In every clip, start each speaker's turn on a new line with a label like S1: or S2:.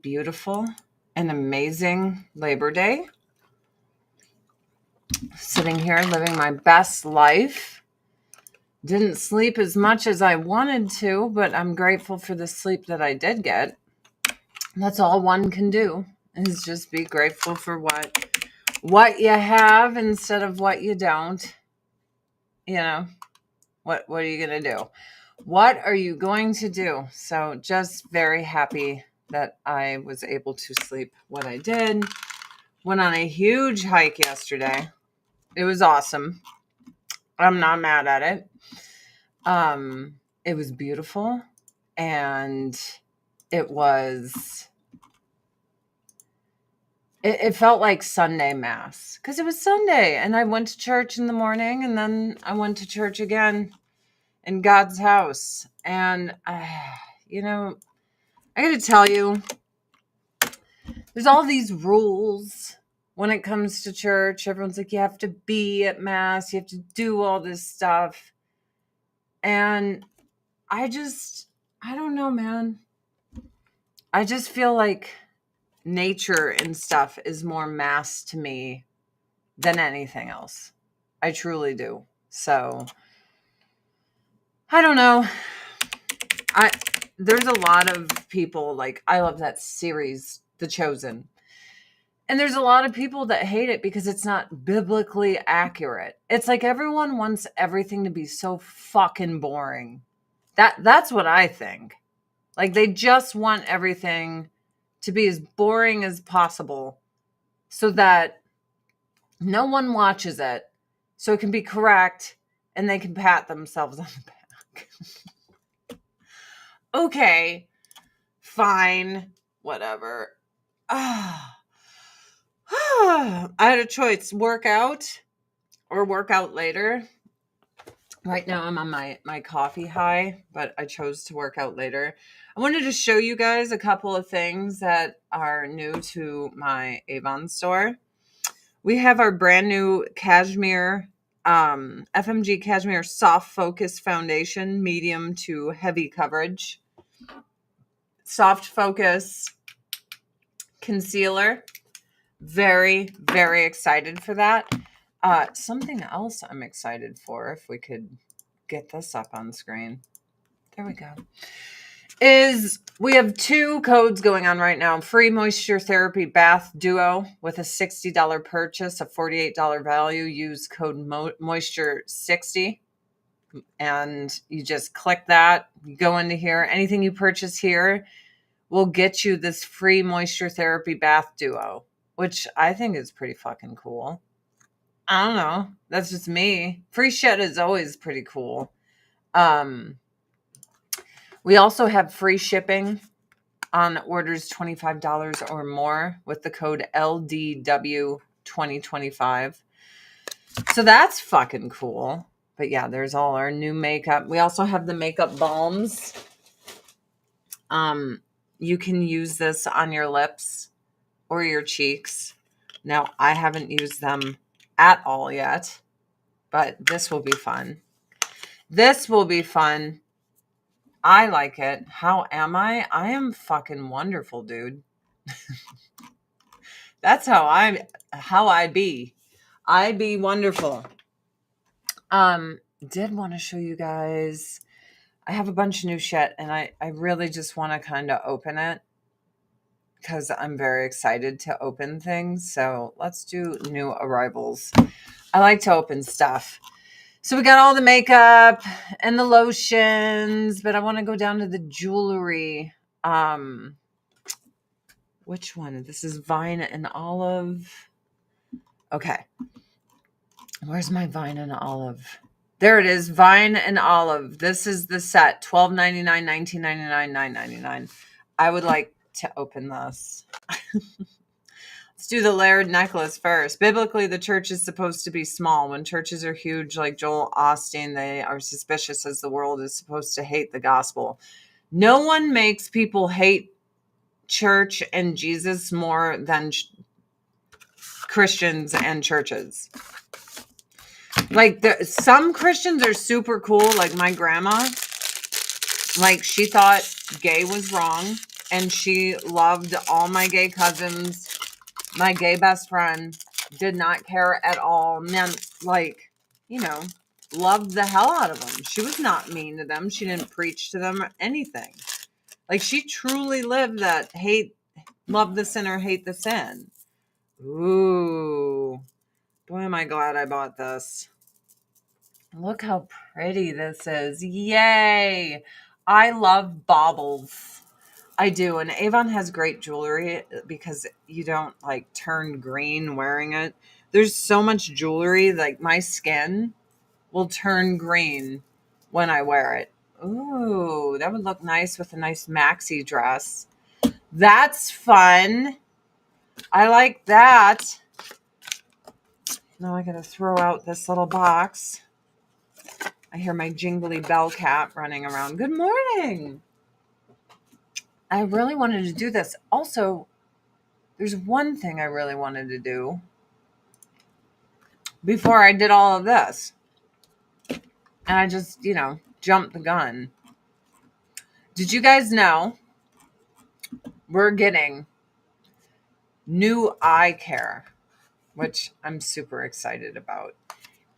S1: beautiful and amazing Labor Day. Sitting here living my best life. Didn't sleep as much as I wanted to, but I'm grateful for the sleep that I did get. That's all one can do, is just be grateful for what you have instead of what you don't. You know, what are you going to do? What are you going to do? So just very happy that I was able to sleep what I did. Went on a huge hike yesterday. It was awesome. I'm not mad at it. It was beautiful, and it felt like Sunday mass because it was Sunday, and I went to church in the morning, and then I went to church again in God's house. And I got to tell you, there's all these rules when it comes to church. Everyone's like, you have to be at mass, you have to do all this stuff. And I don't know, man. I just feel like nature and stuff is more mass to me than anything else. I truly do. So I don't know. There's a lot of people, like, I love that series, The Chosen. And there's a lot of people that hate it because it's not biblically accurate. It's like everyone wants everything to be so fucking boring. That's what I think. Like, they just want everything to be as boring as possible so that no one watches it, so it can be correct and they can pat themselves on the back. Okay, fine, whatever. I had a choice, work out or work out later. Right now I'm on my coffee high, but I chose to work out later. I wanted to show you guys a couple of things that are new to my Avon store. We have our brand new cashmere, FMG Cashmere Soft Focus Foundation, medium to heavy coverage. Soft Focus Concealer. Very, very excited for that. Something else I'm excited for, if we could get this up on screen. There we go. Is we have 2 codes going on right now. Free Moisture Therapy Bath Duo with a $60 purchase, a $48 value. Use code Moisture60. And you just click that. You go into here. Anything you purchase here will get you this free Moisture Therapy Bath Duo, which I think is pretty fucking cool. I don't know. That's just me. Free shit is always pretty cool. We also have free shipping on orders $25 or more with the code LDW2025. So that's fucking cool. But yeah, there's all our new makeup. We also have the makeup balms. You can use this on your lips or your cheeks. Now, I haven't used them at all yet, but this will be fun. This will be fun. I like it. How am I? I am fucking wonderful, dude. That's how I be. I be wonderful. Did want to show you guys. I have a bunch of new shit, and I really just want to kind of open it because I'm very excited to open things. So let's do new arrivals. I like to open stuff. So we got all the makeup and the lotions, but I want to go down to the jewelry. Which one? This is Vine and Olive. Okay. Where's my Vine and Olive? There it is. Vine and Olive. This is the set. $12.99, $19.99, $9.99. I would like to open this. Let's do the layered necklace first. Biblically, the church is supposed to be small. When churches are huge, like Joel Osteen, they are suspicious as the world is supposed to hate the gospel. No one makes people hate church and Jesus more than Christians and churches. Like, some Christians are super cool. Like my grandma, like, she thought gay was wrong. and she loved all my gay cousins. My gay best friend did not care at all. Meant, like, loved the hell out of them. She was not mean to them. She didn't preach to them or anything. Like, she truly lived that love the sinner, hate the sin. Ooh. Boy, am I glad I bought this. Look how pretty this is. Yay. I love baubles. I do. And Avon has great jewelry because you don't like turn green wearing it. There's so much jewelry, like my skin will turn green when I wear it. Ooh, that would look nice with a nice maxi dress. That's fun. I like that. Now I gotta throw out this little box. I hear my jingly bell cat running around. Good morning. I really wanted to do this. Also, there's one thing I really wanted to do before I did all of this. And I just, jumped the gun. Did you guys know we're getting new eye care, which I'm super excited about.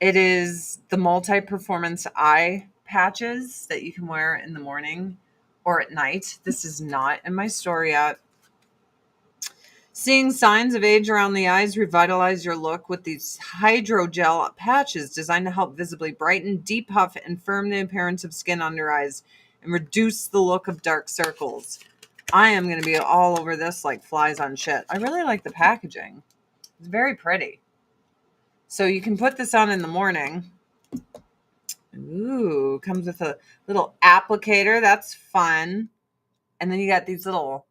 S1: It is the multi-performance eye patches that you can wear in the morning or at night. This is not in my store yet. Seeing signs of age around the eyes, revitalize your look with these hydrogel patches designed to help visibly brighten, depuff, and firm the appearance of skin under eyes and reduce the look of dark circles. I am going to be all over this like flies on shit. I really like the packaging. It's very pretty. So you can put this on in the morning. Ooh, comes with a little applicator. That's fun. And then you got these little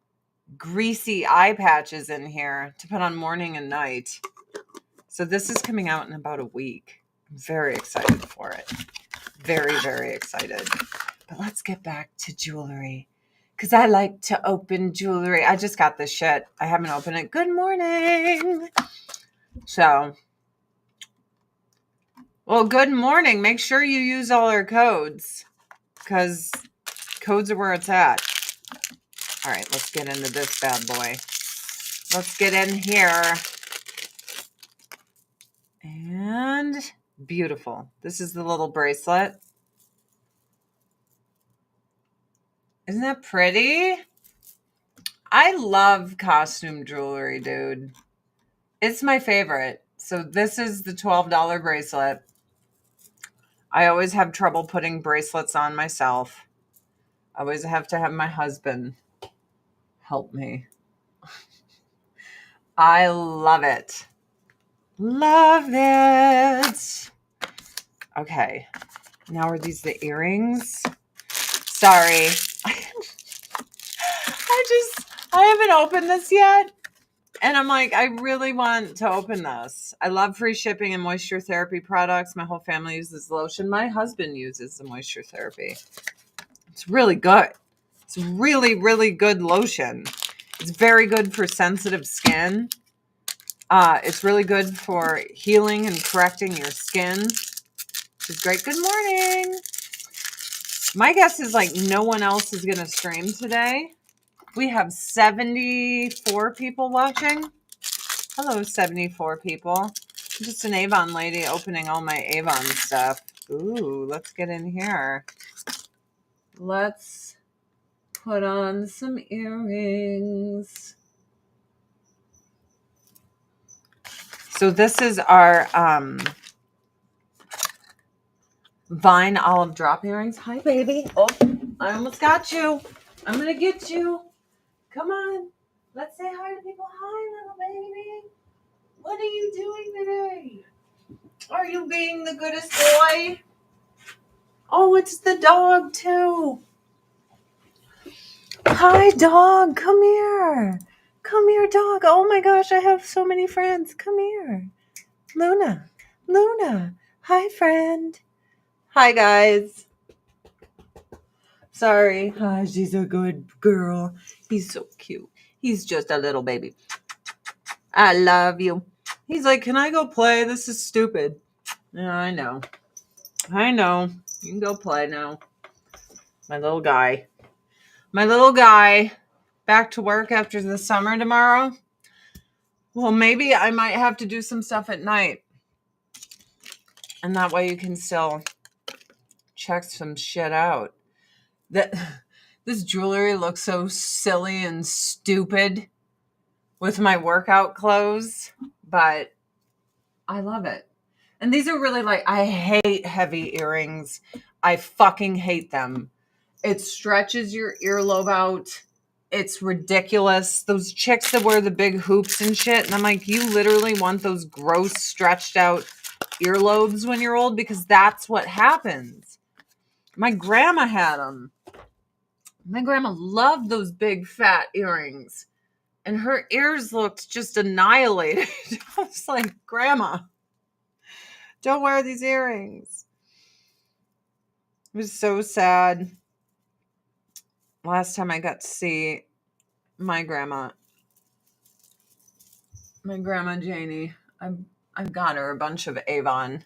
S1: greasy eye patches in here to put on morning and night. So this is coming out in about a week. I'm very excited for it. Very, very excited. But let's get back to jewelry. Because I like to open jewelry. I just got this shit. I haven't opened it. Good morning. So, well, good morning. Make sure you use all our codes. Because codes are where it's at. All right, let's get into this bad boy. Let's get in here. And beautiful. This is the little bracelet. Isn't that pretty? I love costume jewelry, dude. It's my favorite. So this is the $12 bracelet. I always have trouble putting bracelets on myself. I always have to have my husband help me. I love it. Love it. Okay. Now are these the earrings? Sorry. I haven't opened this yet. And I'm like, I really want to open this. I love free shipping and moisture therapy products. My whole family uses lotion. My husband uses the moisture therapy. It's really good. It's really, really good lotion. It's very good for sensitive skin. It's really good for healing and correcting your skin. Which is great. Good morning. My guess is like no one else is going to stream today. We have 74 people watching. Hello, 74 people. I'm just an Avon lady opening all my Avon stuff. Ooh, let's get in here. Let's put on some earrings. So this is our Vine olive drop earrings. Hi, baby. Oh, I almost got you. I'm going to get you. Come on. Let's say hi to people. Hi, little baby. What are you doing today? Are you being the goodest boy? Oh, it's the dog, too. Hi, dog. Come here. Come here, dog. Oh, my gosh. I have so many friends. Come here. Luna. Luna. Hi, friend. Hi, guys. Sorry. Hi, she's a good girl. He's so cute. He's just a little baby. I love you. He's like, can I go play? This is stupid. Yeah, I know. I know. You can go play now. My little guy. My little guy. back to work after the summer tomorrow. Well, maybe I might have to do some stuff at night. And that way you can still check some shit out. This jewelry looks so silly and stupid with my workout clothes, but I love it. And these are really I hate heavy earrings. I fucking hate them. It stretches your earlobe out. It's ridiculous. Those chicks that wear the big hoops and shit. And I'm like, you literally want those gross stretched out earlobes when you're old? Because that's what happens. My grandma had them. My grandma loved those big fat earrings. And her ears looked just annihilated. I was like, Grandma, don't wear these earrings. It was so sad. Last time I got to see my grandma Janie, I've got her a bunch of Avon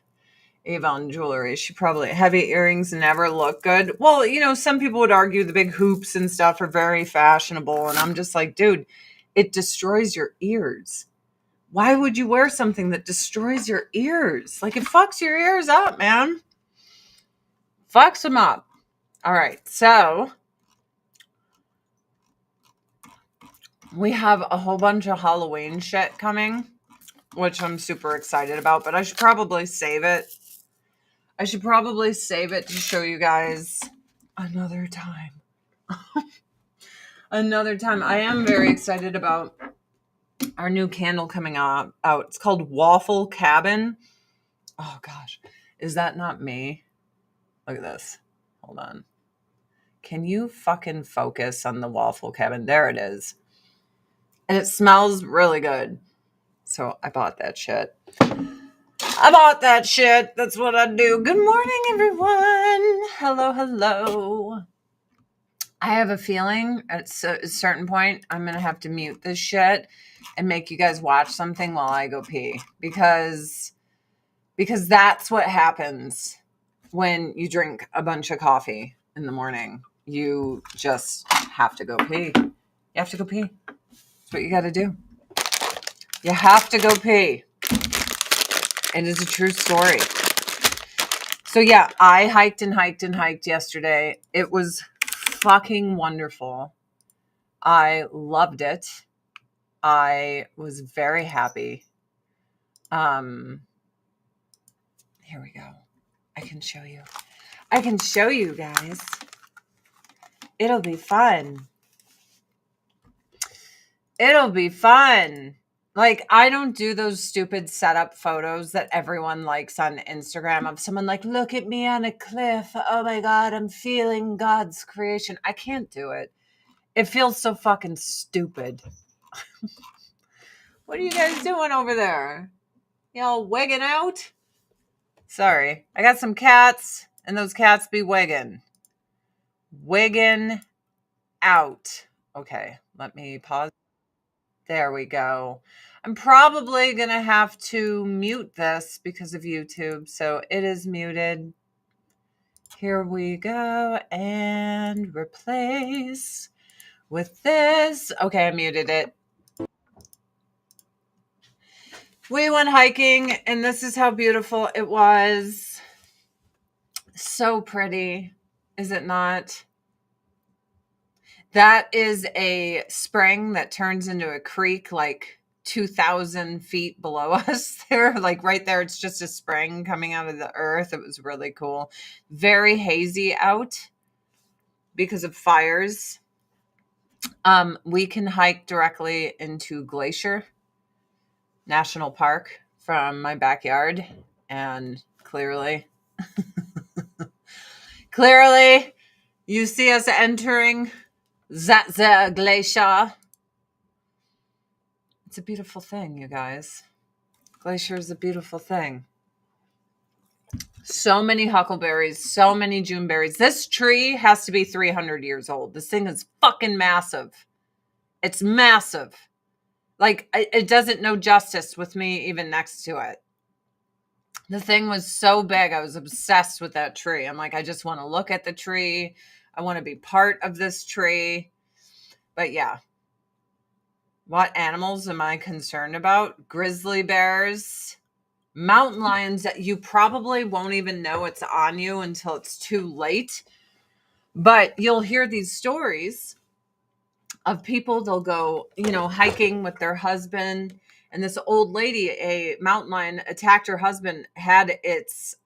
S1: jewelry. She probably heavy earrings never look good. Well, some people would argue the big hoops and stuff are very fashionable, and I'm just like, dude, it destroys your ears. Why would you wear something that destroys your ears? Like, it fucks your ears up, man. Fucks them up. All right, so we have a whole bunch of Halloween shit coming, which I'm super excited about, but I should probably save it. To show you guys another time. Another time. I am very excited about our new candle coming out. It's called Waffle Cabin. Oh gosh, is that not me? Look at this. Hold on. Can you fucking focus on the Waffle Cabin? There it is. And it smells really good. So I bought that shit. That's what I do. Good morning, everyone. Hello. I have a feeling at a certain point I'm going to have to mute this shit and make you guys watch something while I go pee. Because that's what happens when you drink a bunch of coffee in the morning. You just have to go pee. You have to go pee. That's what you got to do. You have to go pee. It is a true story. So yeah, I hiked yesterday. It was fucking wonderful. I loved it. I was very happy. Here we go. I can show you guys. It'll be fun. Like, I don't do those stupid setup photos that everyone likes on Instagram of someone like, look at me on a cliff. Oh my God, I'm feeling God's creation. I can't do it. It feels so fucking stupid. What are you guys doing over there? Y'all wigging out? Sorry. I got some cats, and those cats be wigging. Wigging out. Okay, let me pause. There we go. I'm probably going to have to mute this because of YouTube. So it is muted. Here we go. And replace with this. Okay, I muted it. We went hiking, and this is how beautiful it was. So pretty, is it not? That is a spring that turns into a creek like 2,000 feet below us there. Like right there, it's just a spring coming out of the earth. It was really cool. Very hazy out because of fires. We can hike directly into Glacier National Park from my backyard. And clearly, you see us entering the glacier. It's a beautiful thing, you guys. Glacier is a beautiful thing. So many huckleberries, so many Juneberries. This tree has to be 300 years old. This thing is fucking massive. It's massive. Like, it doesn't know justice with me even next to it. The thing was so big. I was obsessed with that tree. I'm like, I just want to look at the tree. I want to be part of this tree. But yeah, What animals am I concerned about? Grizzly bears, mountain lions that you probably won't even know it's on you until it's too late. But you'll hear these stories of people, they'll go, hiking with their husband. And this old lady, a mountain lion, attacked her husband, had its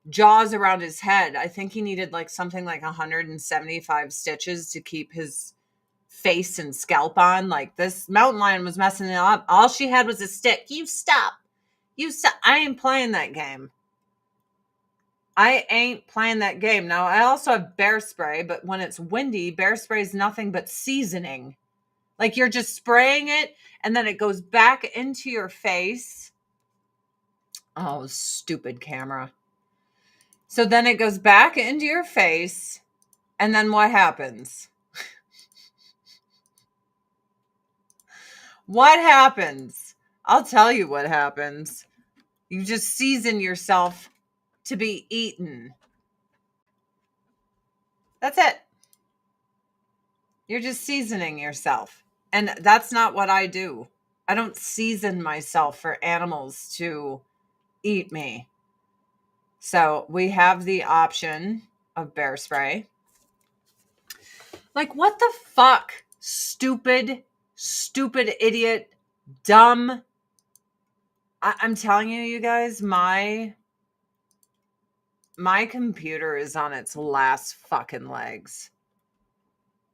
S1: jaws around his head. I think he needed like something like 175 stitches to keep his face and scalp on. Like, this mountain lion was messing it up. All she had was a stick. You stop. You stop. I ain't playing that game. I ain't playing that game. Now, I also have bear spray, but when it's windy, bear spray is nothing but seasoning. Like, you're just spraying it and then it goes back into your face. Oh, stupid camera. So then it goes back into your face. And then what happens? What happens? I'll tell you what happens. You just season yourself to be eaten. That's it. You're just seasoning yourself. And that's not what I do. I don't season myself for animals to eat me. So we have the option of bear spray. Like, what the fuck? Stupid idiot, dumb. I'm telling you, you guys, my computer is on its last fucking legs.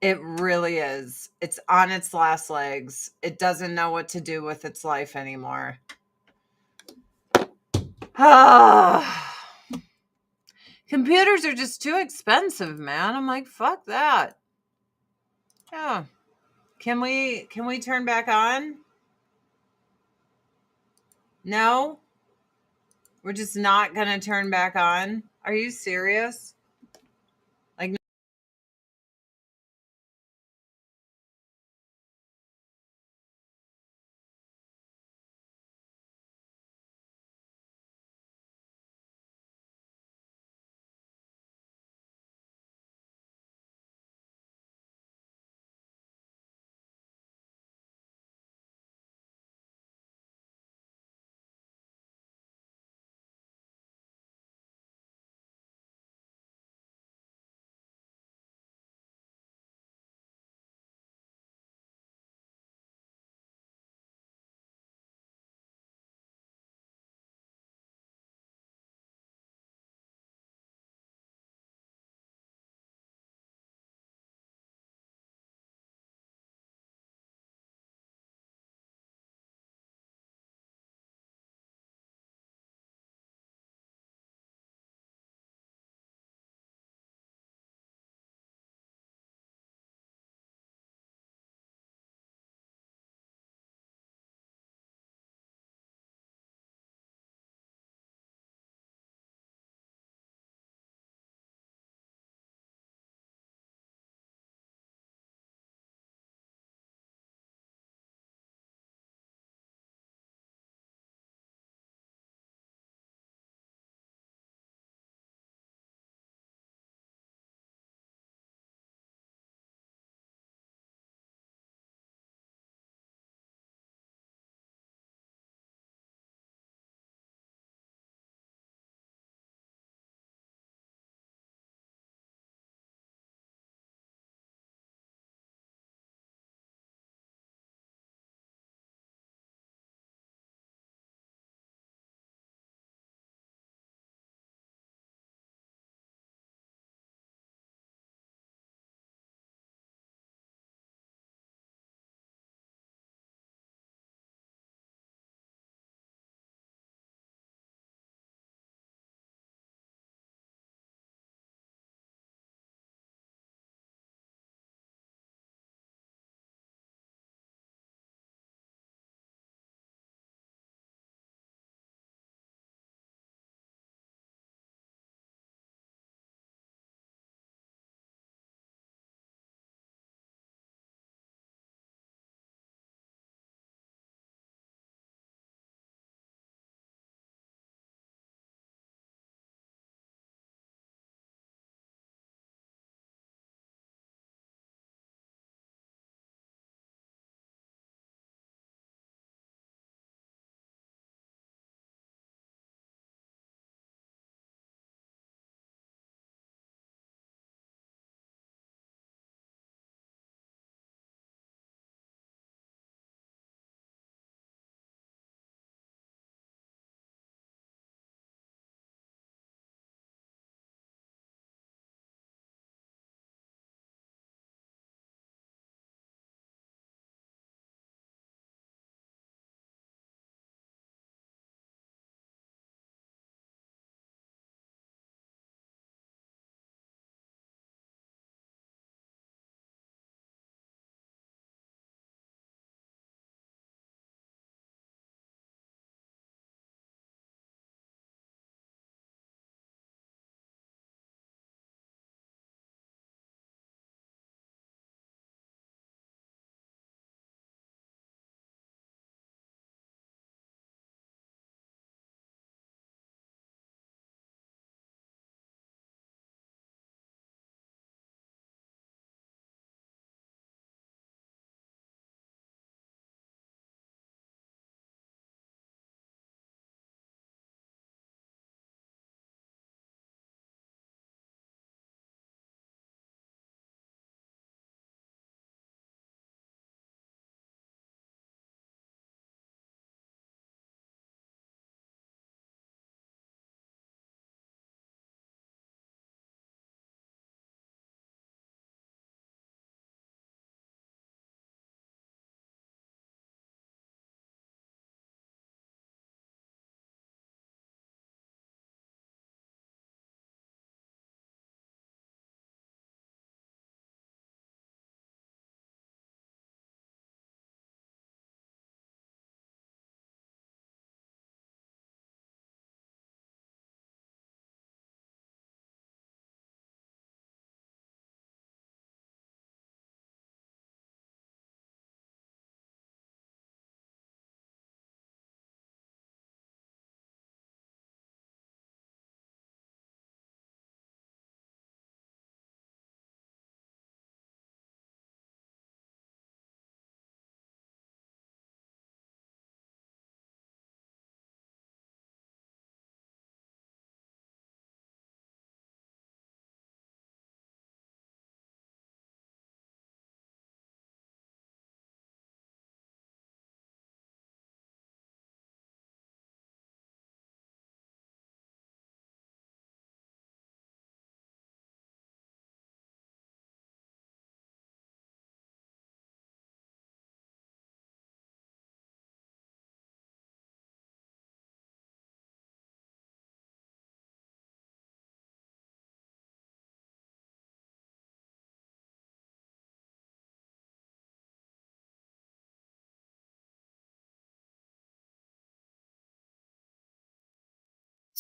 S1: It really is. It's on its last legs. It doesn't know what to do with its life anymore. Computers are just too expensive, man. I'm like, fuck that. Yeah. Can we turn back on? No? We're just not going to turn back on? Are you serious? Like,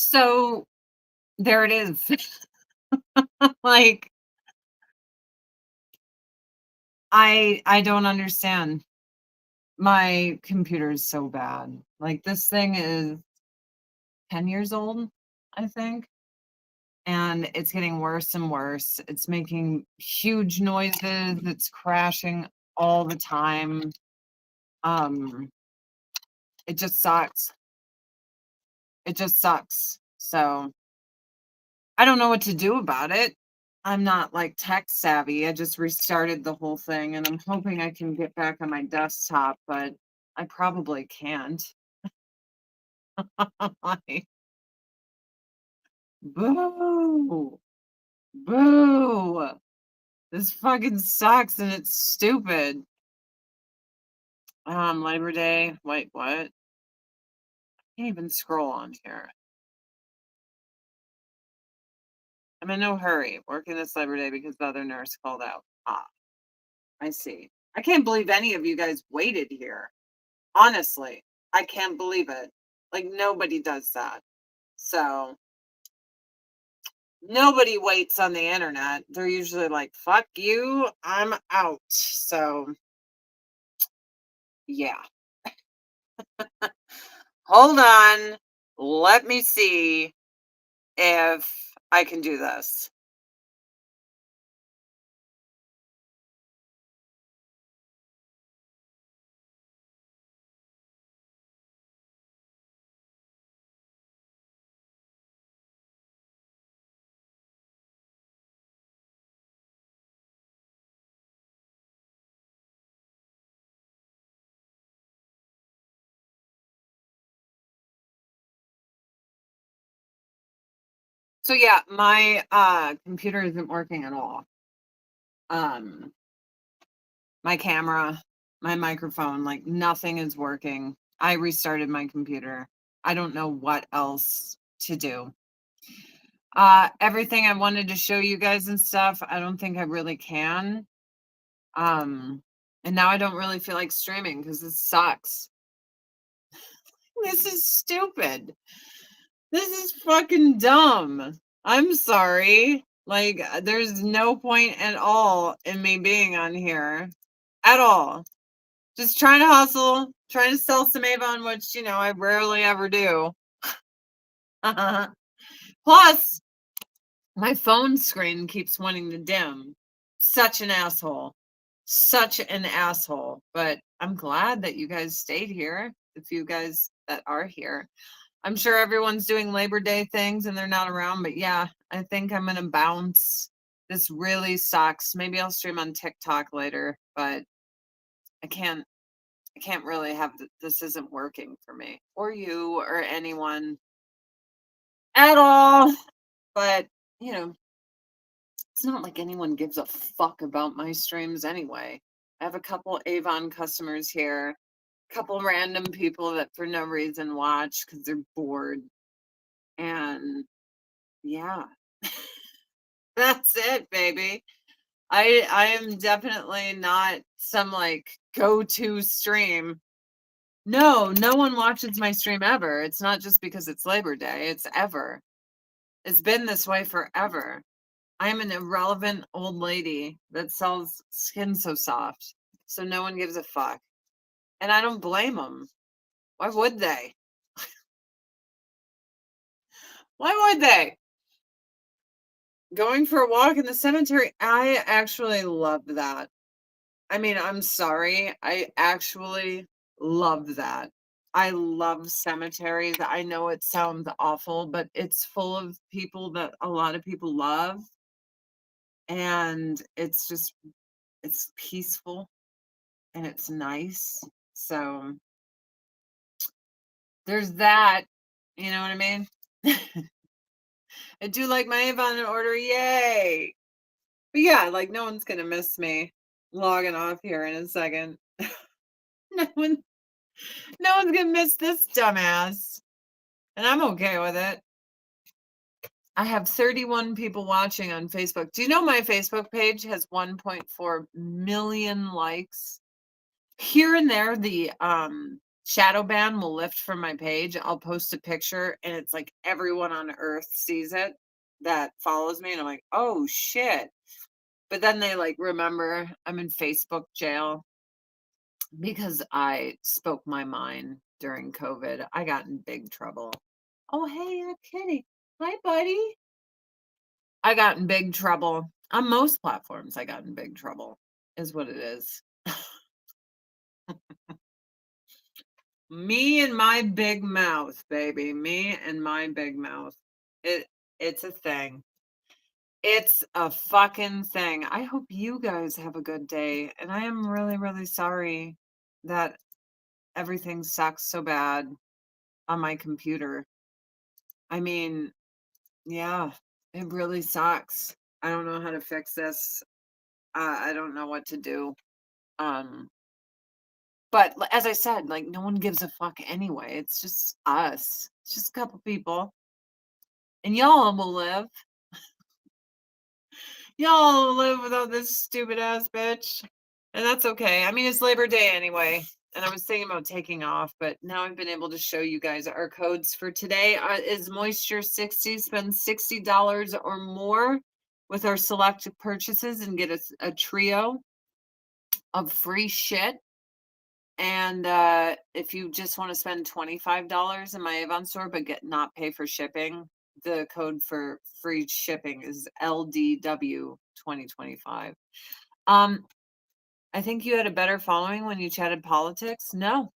S1: So there it is. Like, I don't understand. My computer is so bad. Like, this thing is 10 years old, I think, and it's getting worse and worse. It's making huge noises. It's crashing all the time. Um, it just sucks. It just sucks. So I don't know what to do about it. I'm not like tech savvy. I just restarted the whole thing and I'm hoping I can get back on my desktop, but I probably can't. Like, boo, boo. This fucking sucks and it's stupid. Labor Day. Wait, what? Can't even scroll on here. I'm in no hurry. Working this Labor Day because the other nurse called out. Ah, I see. I can't believe any of you guys waited here. Honestly, I can't believe it. Like, nobody does that. So, nobody waits on the internet. They're usually like, fuck you, I'm out. So, yeah. Hold on. Let me see if I can do this. So, yeah, my computer isn't working at all. Um, my camera, my microphone, like nothing is working. I restarted my computer. I don't know what else to do. Everything I wanted to show you guys and stuff, I don't think I really can. Um, and now I don't really feel like streaming because this sucks. This is stupid. This is fucking dumb. I'm sorry. Like, there's no point at all in me being on here. At all. Just trying to hustle, trying to sell some Avon, which, I rarely ever do. Plus, my phone screen keeps wanting to dim. Such an asshole. Such an asshole. But I'm glad that you guys stayed here. The few guys that are here. I'm sure everyone's doing Labor Day things and they're not around, but yeah, I think I'm gonna bounce. This really sucks. Maybe I'll stream on TikTok later, but I can't really have this isn't working for me or you or anyone at all. But, you know, it's not like anyone gives a fuck about my streams anyway. I have a couple Avon customers here, a couple random people that for no reason watch because they're bored. And yeah, that's it, baby. I am definitely not some like go-to stream. No, no one watches my stream ever. It's not just because it's Labor Day, it's ever. It's been this way forever. I'm an irrelevant old lady that sells Skin So Soft. So no one gives a fuck. And I don't blame them. Why would they? Why would they? Going for a walk in the cemetery, I actually love that. I mean, I'm sorry. I actually love that. I love cemeteries. I know it sounds awful, but it's full of people that a lot of people love. And it's peaceful and it's nice. So there's that. You know what I mean? I do like my Avon order. Yay. But yeah, like no one's going to miss me logging off here in a second. No one No one's gonna miss this dumbass. And I'm okay with it. I have 31 people watching on Facebook. Do you know my Facebook page has 1.4 million likes? Here and there, the shadow ban will lift from my page. I'll post a picture and it's like everyone on earth sees it that follows me. And I'm like, oh shit. But then they like remember I'm in Facebook jail because I spoke my mind during COVID. I got in big trouble. Oh, hey, kitty. Hi, buddy. I got in big trouble. On most platforms, I got in big trouble, is what it is. Me and my big mouth, baby. Me and my big mouth. It's a thing. It's a fucking thing. I hope you guys have a good day. And I am really, really sorry that everything sucks so bad on my computer. I mean, yeah, it really sucks. I don't know how to fix this. I don't know what to do. Um, but as I said, like no one gives a fuck anyway. It's just us. It's just a couple people. And y'all will live. Y'all will live without this stupid ass bitch. And that's okay. I mean, it's Labor Day anyway. And I was thinking about taking off, but now I've been able to show you guys our codes for today. Is Moisture 60. Spend $60 or more with our select purchases and get a trio of free shit. And if you just want to spend $25 in my Avon store but not pay for shipping, the code for free shipping is LDW 2025. I think you had a better following when you chatted politics. No,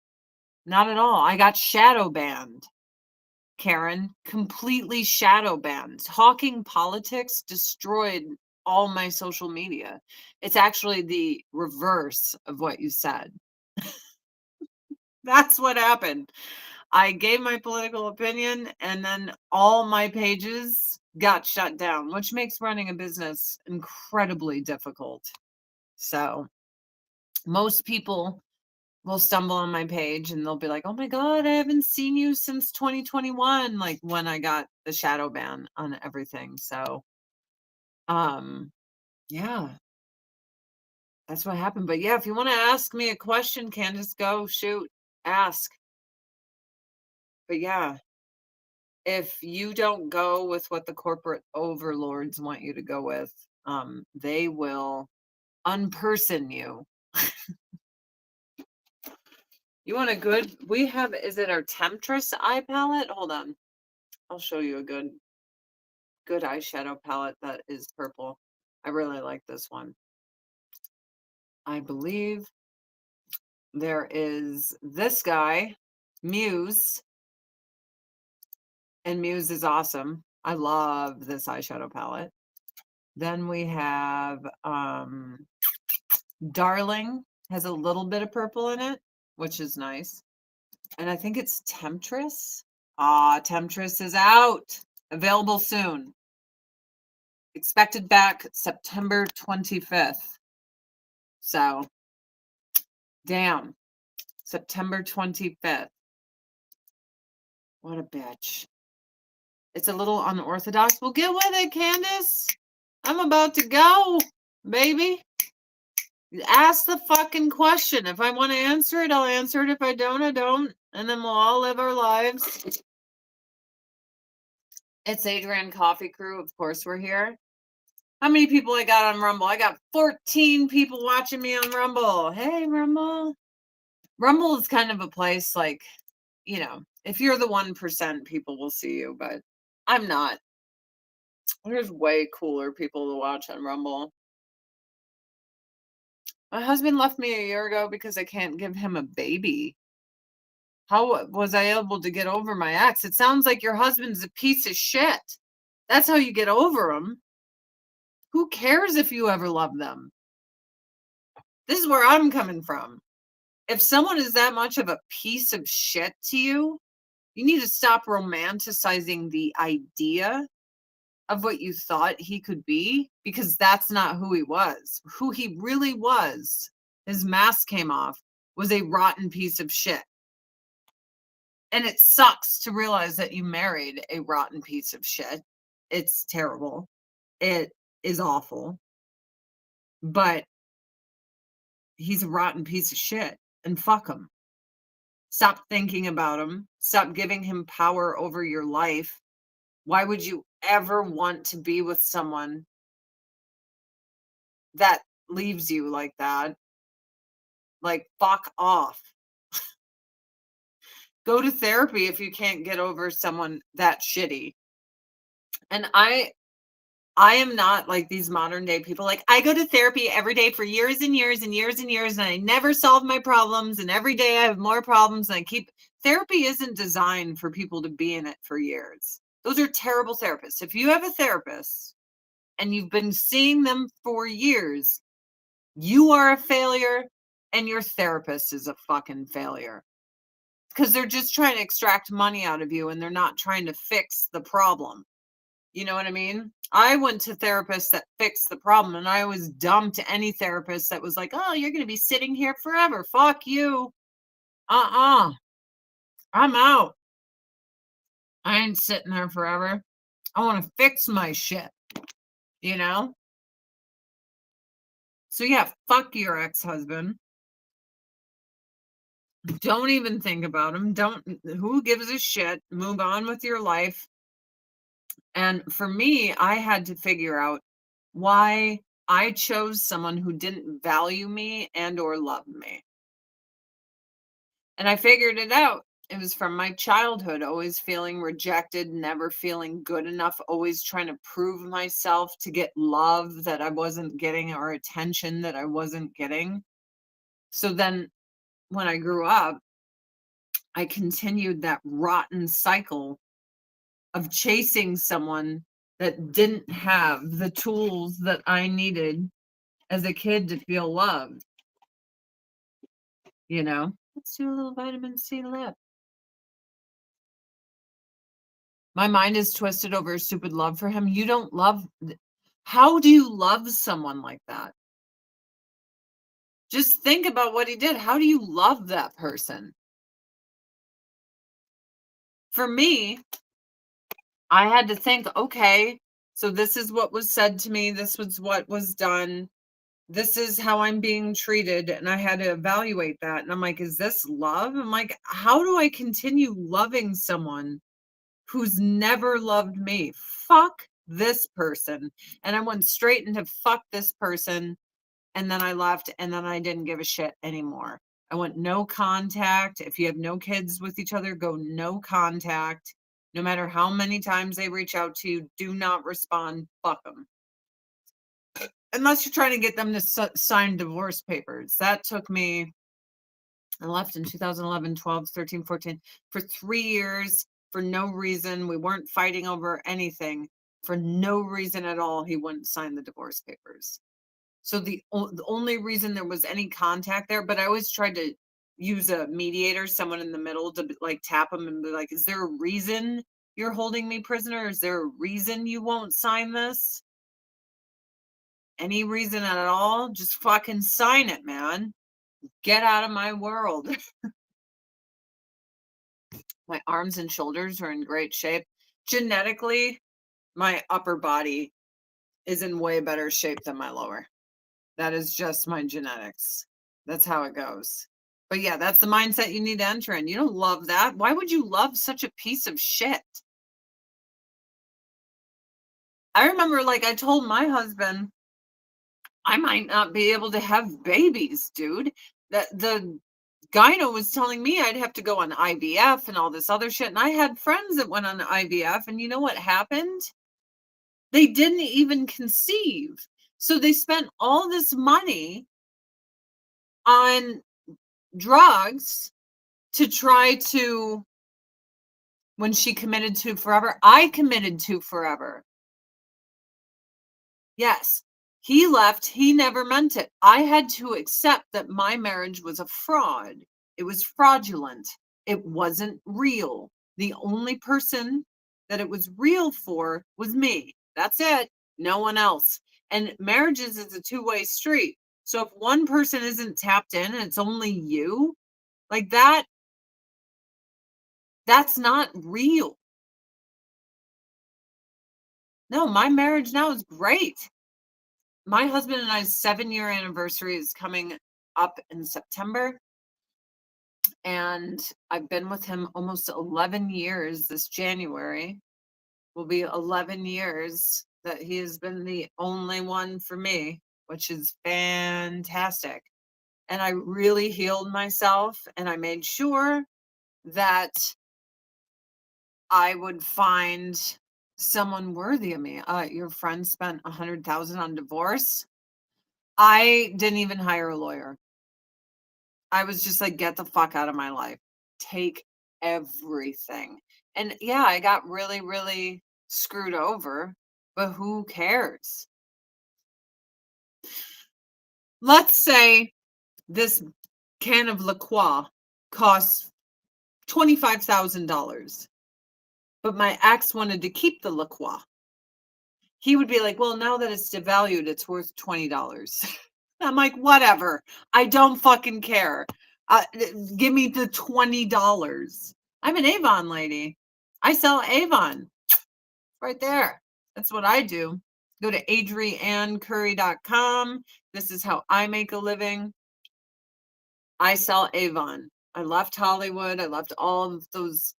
S1: not at all. I got shadow banned, Karen, completely shadow banned. Talking politics destroyed all my social media. It's actually the reverse of what you said. That's what happened. I gave my political opinion and then all my pages got shut down, which makes running a business incredibly difficult. So most people will stumble on my page and they'll be like, oh my God, I haven't seen you since 2021, like when I got the shadow ban on everything. So, yeah, that's what happened. But yeah, if you want to ask me a question, Candace, go shoot, ask. But yeah, if you don't go with what the corporate overlords want you to go with, they will unperson you. You want a good, we have, is it our Temptress eye palette? Hold on. I'll show you a good eyeshadow palette that is purple. I really like this one. I believe there is this guy, Muse, and Muse is awesome. I love this eyeshadow palette. Then we have Darling, has a little bit of purple in it, which is nice. And I think it's Temptress. Temptress is out. Available soon. Expected back September 25th. So, damn. September 25th. What a bitch. It's a little unorthodox. Well, get with it, Candace. I'm about to go, baby. Ask the fucking question. If I want to answer it, I'll answer it. If I don't, I don't. And then we'll all live our lives. It's Adrian Coffee Crew. Of course, we're here. How many people I got on Rumble? I got 14 people watching me on Rumble. Hey, Rumble. Rumble is kind of a place like, if you're the 1%, people will see you, but I'm not. There's way cooler people to watch on Rumble. My husband left me a year ago because I can't give him a baby. How was I able to get over my ex? It sounds like your husband's a piece of shit. That's how you get over him. Who cares if you ever love them? This is where I'm coming from. If someone is that much of a piece of shit to you, you need to stop romanticizing the idea of what you thought he could be, because that's not who he was. Who he really was, his mask came off, was a rotten piece of shit. And it sucks to realize that you married a rotten piece of shit. It's terrible. It is awful. But he's a rotten piece of shit, and fuck him. Stop thinking about him. Stop giving him power over your life. Why would you ever want to be with someone that leaves you like that? Like, fuck off. Go to therapy if you can't get over someone that shitty. And I am not like these modern day people. Like, I go to therapy every day for years and years and years and years, and I never solve my problems. And every day I have more problems. And therapy isn't designed for people to be in it for years. Those are terrible therapists. If you have a therapist and you've been seeing them for years, you are a failure and your therapist is a fucking failure. Because they're just trying to extract money out of you and they're not trying to fix the problem. You know what I mean? I went to therapists that fixed the problem, and I was dumb to any therapist that was like, "Oh, you're going to be sitting here forever. Fuck you. Uh-uh. I'm out. I ain't sitting there forever. I want to fix my shit." You know? So yeah, fuck your ex-husband. Don't even think about him. Who gives a shit? Move on with your life. And for me, I had to figure out why I chose someone who didn't value me and or love me. And I figured it out. It was from my childhood, always feeling rejected, never feeling good enough, always trying to prove myself to get love that I wasn't getting or attention that I wasn't getting. So then when I grew up, I continued that rotten cycle of chasing someone that didn't have the tools that I needed as a kid to feel loved, you know? Let's do a little vitamin C lip. My mind is twisted over a stupid love for him. You don't love. How do you love someone like that? Just think about what he did. How do you love that person? For me, I had to think, okay, so this is what was said to me. This was what was done. This is how I'm being treated. And I had to evaluate that. And I'm like, is this love? I'm like, how do I continue loving someone who's never loved me? Fuck this person. And I went straight into fuck this person. And then I left and then I didn't give a shit anymore. I went no contact. If you have no kids with each other, go no contact. No matter how many times they reach out to you, do not respond. Fuck them. Unless you're trying to get them to sign divorce papers. That took me, I left in 2011, 12, 13, 14, for 3 years for no reason. We weren't fighting over anything. For no reason at all, he wouldn't sign the divorce papers. So the only reason there was any contact there, but I always tried to use a mediator, someone in the middle to like tap him and be like, is there a reason you're holding me prisoner? Is there a reason you won't sign this? Any reason at all? Just fucking sign it, man. Get out of my world. My arms and shoulders are in great shape. Genetically, my upper body is in way better shape than my lower. That is just my genetics. That's how it goes. But yeah, that's the mindset you need to enter in. You don't love that. Why would you love such a piece of shit? I remember, like, I told my husband, I might not be able to have babies, dude. The gyno was telling me I'd have to go on IVF and all this other shit. And I had friends that went on IVF, and you know what happened? They didn't even conceive. So they spent all this money on drugs to try to, when she committed to forever, I committed to forever. Yes, he left. He never meant it. I had to accept that my marriage was a fraud. It was fraudulent. It wasn't real. The only person that it was real for was me. That's it. No one else. And marriages is a two-way street. So if one person isn't tapped in and it's only you, like that, that's not real. No, my marriage now is great. My husband and I's 7-year anniversary is coming up in September. And I've been with him almost 11 years. This January will be 11 years that he has been the only one for me, which is fantastic. And I really healed myself, and I made sure that I would find someone worthy of me. Your friend spent 100,000 on divorce. I didn't even hire a lawyer. I was just like, get the fuck out of my life. Take everything. And yeah, I got really, really screwed over, but who cares? Let's say this can of La Croix costs $25,000, but my ex wanted to keep the La Croix. He would be like, well, now that it's devalued, it's worth $20. I'm like, whatever. I don't fucking care. Give me the $20. I'm an Avon lady. I sell Avon right there. That's what I do. Go to adriannecurry.com. This is how I make a living. I sell Avon. I left Hollywood. I left all of those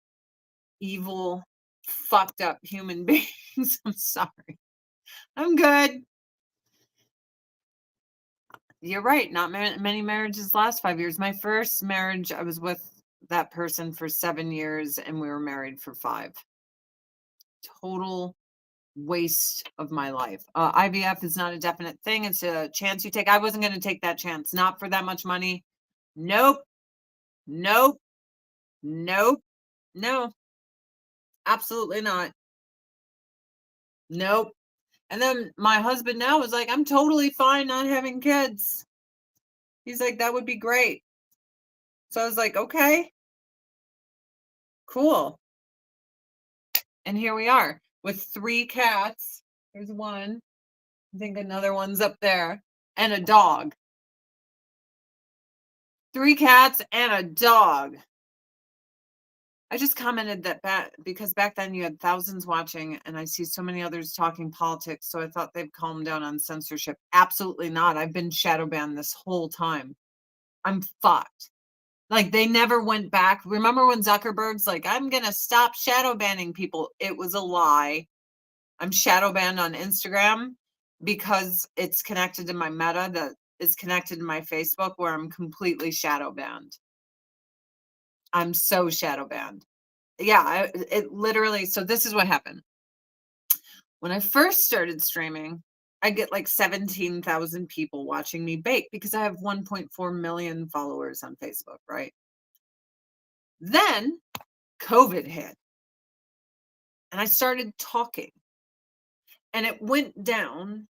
S1: evil, fucked up human beings. I'm sorry. I'm good. You're right. Not many marriages last 5 years. My first marriage, I was with that person for 7 years and we were married for 5. Total waste of my life. IVF is not a definite thing. It's a chance you take. I wasn't going to take that chance. Not for that much money. Nope. Nope. Nope. No. Absolutely not. Nope. And then my husband now was like, I'm totally fine not having kids. He's like, that would be great. So I was like, okay, cool. And here we are with 3 cats. There's one. I think another one's up there. And a dog. 3 cats and a dog. I just commented that because back then you had thousands watching and I see so many others talking politics. So I thought they've calmed down on censorship. Absolutely not. I've been shadow banned this whole time. I'm fucked. Like they never went back. Remember when Zuckerberg's like, I'm going to stop shadow banning people? It was a lie. I'm shadow banned on Instagram because it's connected to my Meta that is connected to my Facebook where I'm completely shadow banned. I'm so shadow banned. Yeah, it literally, so this is what happened. When I first started streaming, I get like 17,000 people watching me bake because I have 1.4 million followers on Facebook, right? Then COVID hit and I started talking and it went down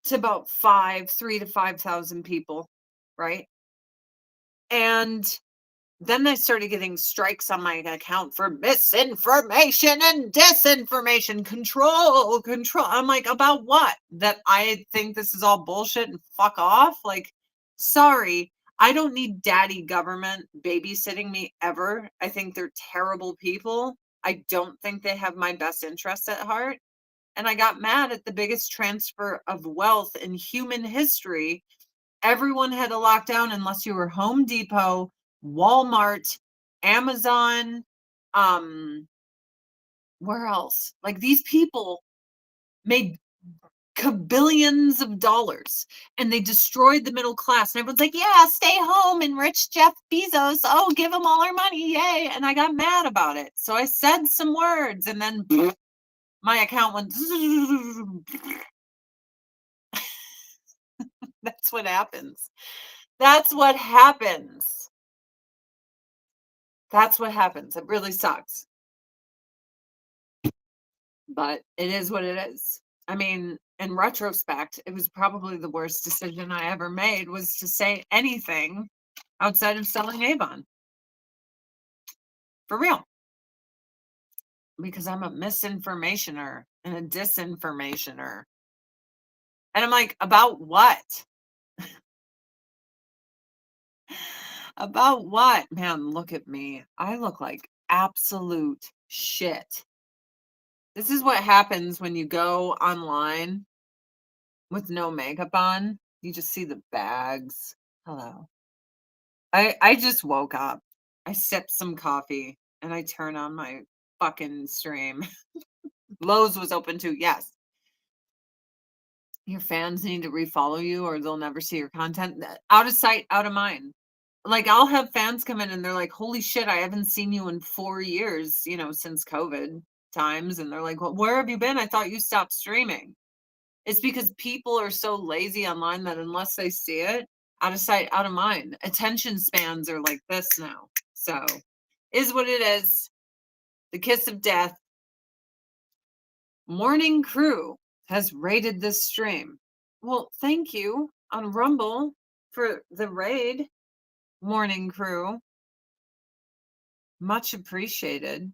S1: to about 3 to 5,000 people, right? And then I started getting strikes on my account for misinformation and disinformation. Control. I'm like, about what? That I think this is all bullshit and fuck off? Like, sorry. I don't need daddy government babysitting me ever. I think they're terrible people. I don't think they have my best interests at heart. And I got mad at the biggest transfer of wealth in human history. Everyone had to lock down unless you were Home Depot, Walmart, Amazon, where else? Like these people made billions of dollars and they destroyed the middle class. And everyone's like, yeah, stay home, enrich Jeff Bezos. Oh, give him all our money. Yay. And I got mad about it. So I said some words and then my account went. That's what happens. That's what happens. That's what happens. It really sucks. But it is what it is. I mean, in retrospect, it was probably the worst decision I ever made was to say anything outside of selling Avon. For real. Because I'm a misinformationer and a disinformationer. And I'm like, about what? About what? Man, look at me. I look like absolute shit. This is what happens when you go online with no makeup on. You just see the bags. Hello. I just woke up. I sip some coffee and I turn on my fucking stream. Lowe's was open too. Yes. Your fans need to refollow you or they'll never see your content. Out of sight, out of mind. Like, I'll have fans come in and they're like, holy shit, I haven't seen you in 4 years, since COVID times. And they're like, well, where have you been? I thought you stopped streaming. It's because people are so lazy online that unless they see it, out of sight, out of mind. Attention spans are like this now. So, is what it is. The kiss of death. Morning Crew has raided this stream. Well, thank you on Rumble for the raid, Morning Crew. Much appreciated.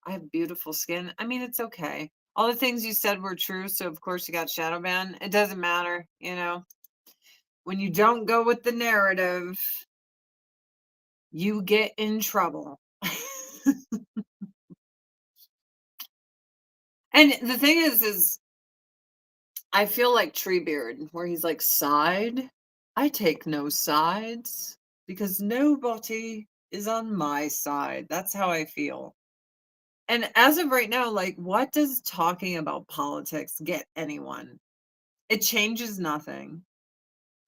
S1: I have beautiful skin. I mean, it's okay. All the things you said were true, so of course you got shadow banned. It doesn't matter, When you don't go with the narrative, you get in trouble. And the thing is I feel like Treebeard, where he's like, side? I take no sides because nobody is on my side. That's how I feel. And as of right now, like, what does talking about politics get anyone? It changes nothing.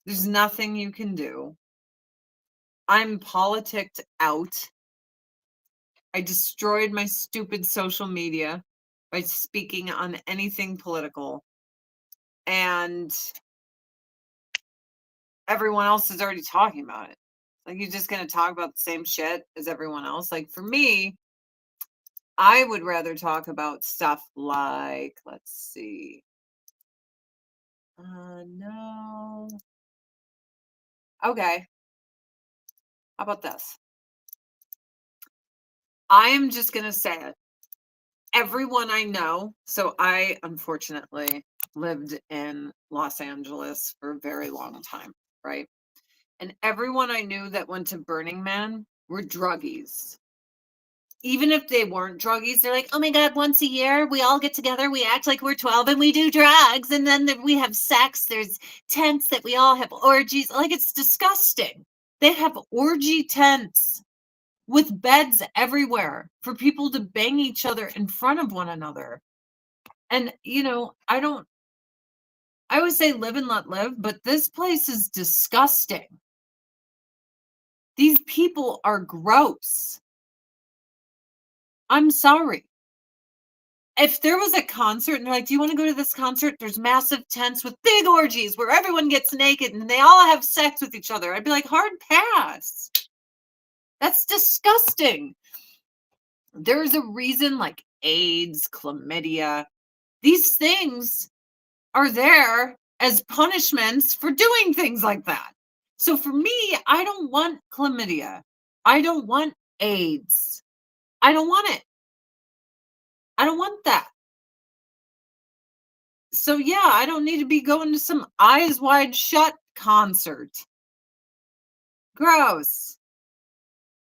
S1: There's nothing you can do. I'm politicked out. I destroyed my stupid social media by speaking on anything political. And everyone else is already talking about it. Like, you're just going to talk about the same shit as everyone else. Like, for me, I would rather talk about stuff like, let's see. No. Okay. How about this? I am just going to say it. Everyone I know, so I unfortunately lived in Los Angeles for a very long time, right? And everyone I knew that went to Burning Man were druggies. Even if they weren't druggies, they're like, oh my God, once a year, we all get together, we act like we're 12 and we do drugs. And then we have sex. There's tents that we all have orgies. Like, it's disgusting. They have orgy tents with beds everywhere for people to bang each other in front of one another. And, I always say live and let live, but this place is disgusting. These people are gross. I'm sorry. If there was a concert and they're like, do you want to go to this concert? There's massive tents with big orgies where everyone gets naked and they all have sex with each other. I'd be like, hard pass. That's disgusting. There's a reason, like AIDS, chlamydia, these things are there as punishments for doing things like that. So for me, I don't want chlamydia. I don't want AIDS. I don't want it. I don't want that. So yeah, I don't need to be going to some Eyes Wide Shut concert. Gross.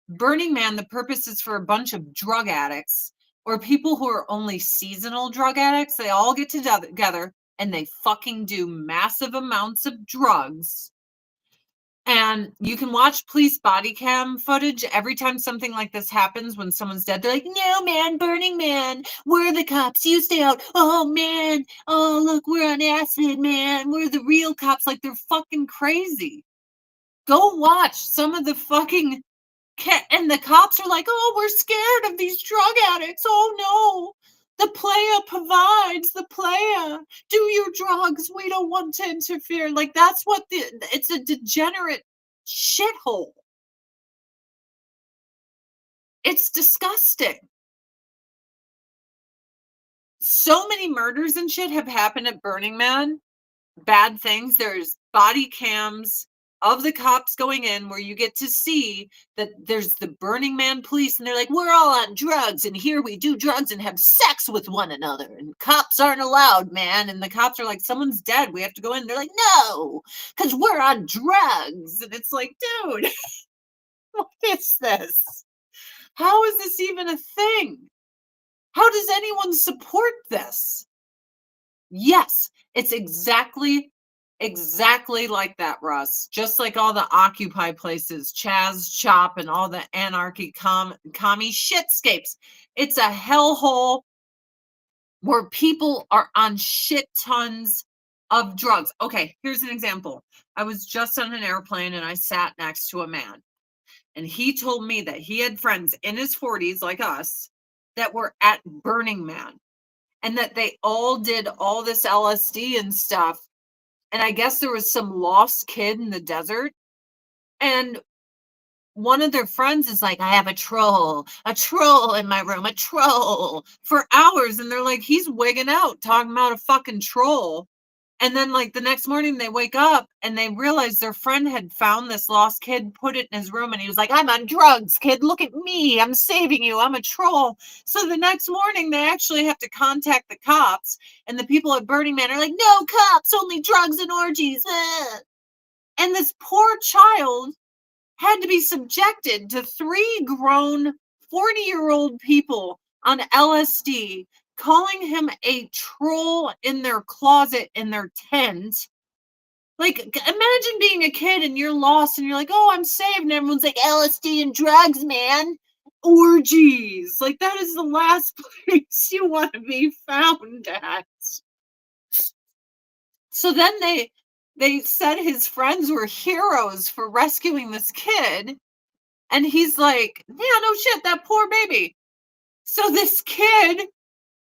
S1: Burning Man, the purpose is for a bunch of drug addicts or people who are only seasonal drug addicts. They all get together and they fucking do massive amounts of drugs. And you can watch police body cam footage every time something like this happens when someone's dead. They're like, no, man, Burning Man. We're the cops. You stay out. Oh, man. Oh, look, we're on acid, man. We're the real cops. Like, they're fucking crazy. Go watch some of the fucking... And the cops are like, oh, we're scared of these drug addicts. Oh, no. The playa provides. The playa. Do your drugs. We don't want to interfere. Like, that's what it's a degenerate shithole. It's disgusting. So many murders and shit have happened at Burning Man. Bad things. There's body cams of the cops going in where you get to see that there's the Burning Man police and they're like, we're all on drugs and here we do drugs and have sex with one another and cops aren't allowed, man. And the cops are like, someone's dead, we have to go in. They're like, no, because we're on drugs. And it's like, dude, what is this? How is this even a thing? How does anyone support this? Yes, it's exactly Exactly like that, Russ. Just like all the Occupy places, Chaz Chop, and all the anarchy commie shitscapes. It's a hellhole where people are on shit tons of drugs. Okay, here's an example. I was just on an airplane and I sat next to a man, and he told me that he had friends in his 40s, like us, that were at Burning Man and that they all did all this LSD and stuff. And I guess there was some lost kid in the desert. And one of their friends is like, I have a troll in my room, a troll for hours. And they're like, he's wigging out talking about a fucking troll. And then, like, the next morning, they wake up and they realize their friend had found this lost kid, put it in his room, and he was like, I'm on drugs, kid. Look at me. I'm saving you. I'm a troll. So the next morning, they actually have to contact the cops. And the people at Burning Man are like, no cops, only drugs and orgies. And this poor child had to be subjected to 3 grown 40-year-old people on LSD, calling him a troll in their closet in their tent. Like, imagine being a kid and you're lost and you're like, oh, I'm saved. And everyone's like, LSD and drugs, man. Orgies. Like, that is the last place you want to be found at. So then they said his friends were heroes for rescuing this kid. And he's like, yeah, no shit, that poor baby. So this kid,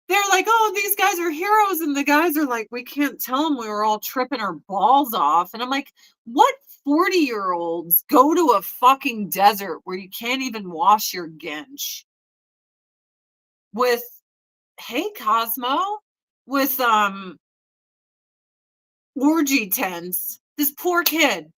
S1: they're like, oh, these guys are heroes. And the guys are like, we can't tell them we were all tripping our balls off. And I'm like, what 40-year-olds go to a fucking desert where you can't even wash your ginch with, hey, Cosmo, with orgy tents? This poor kid.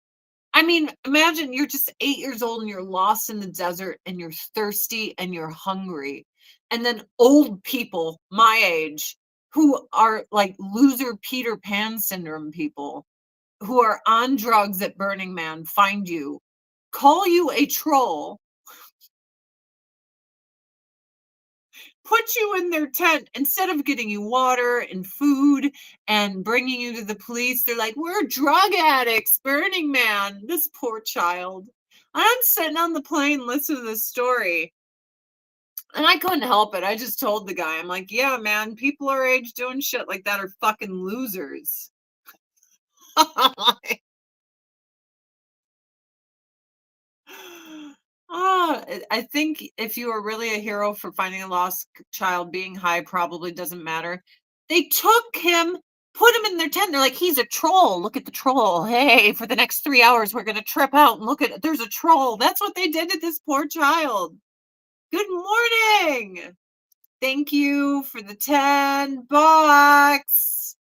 S1: I mean, imagine you're just 8 years old and you're lost in the desert and you're thirsty and you're hungry. And then old people my age who are like loser Peter Pan syndrome people who are on drugs at Burning Man find you, call you a troll, put you in their tent instead of getting you water and food and bringing you to the police. They're like, we're drug addicts, Burning Man. This poor child. I'm sitting on the plane listening to this story and I couldn't help it. I just told the guy, I'm like, yeah, man, people our age doing shit like that are fucking losers. Oh, I think if you are really a hero for finding a lost child, being high probably doesn't matter. They took him, put him in their tent. They're like, he's a troll. Look at the troll. Hey, for the next 3 hours, we're going to trip out and look at it. There's a troll. That's what they did to this poor child. Good morning. Thank you for the $10.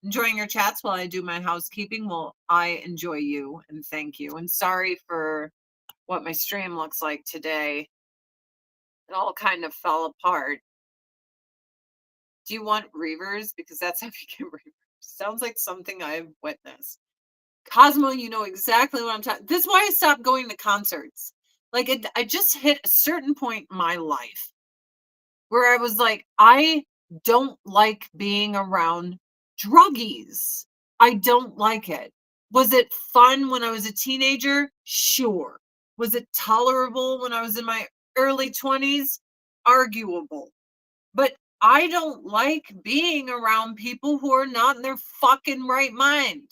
S1: Enjoying your chats while I do my housekeeping. Well, I enjoy you and thank you. And sorry for what my stream looks like today. It all kind of fell apart. Do you want reavers? Because that's how you get reavers. Sounds like something I've witnessed. Cosmo, you know exactly what I'm talking. This is why I stopped going to concerts. Like I just hit a certain point in my life where I was like, I don't like being around druggies. I don't like it. Was it fun when I was a teenager? Sure. Was it tolerable when I was in my early 20s? Arguable. But I don't like being around people who are not in their fucking right mind.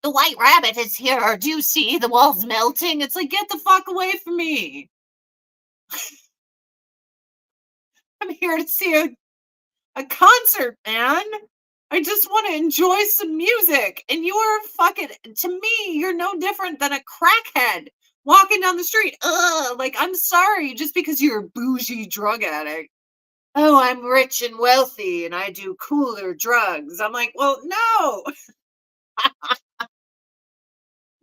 S1: The white rabbit is here. Do you see the walls melting? It's like, get the fuck away from me. I'm here to see a concert, man. I just want to enjoy some music. And you are fucking, to me, you're no different than a crackhead walking down the street. Ugh, like, I'm sorry, just because you're a bougie drug addict. Oh, I'm rich and wealthy and I do cooler drugs. I'm like, well, no.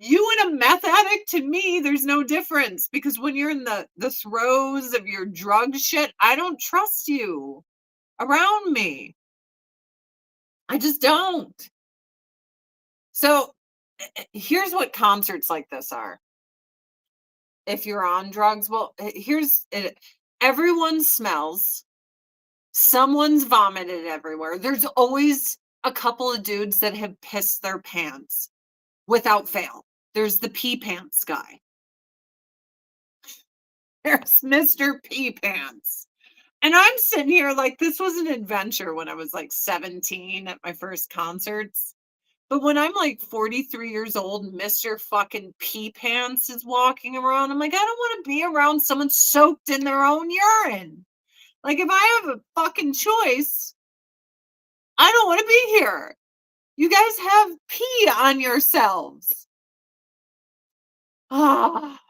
S1: You and a meth addict, to me, there's no difference because when you're in the throes of your drug shit, I don't trust you around me. I just don't. So here's what concerts like this are. If you're on drugs, well, here's it. Everyone smells. Someone's vomited everywhere. There's always a couple of dudes that have pissed their pants. without fail. There's the pee pants guy. There's Mr. Pee Pants. And I'm sitting here like this was an adventure when I was like 17 at my first concerts. But when I'm like 43 years old, Mr. fucking Pee Pants is walking around. I'm like, I don't want to be around someone soaked in their own urine. Like, if I have a fucking choice, I don't want to be here. You guys have pee on yourselves. Ah,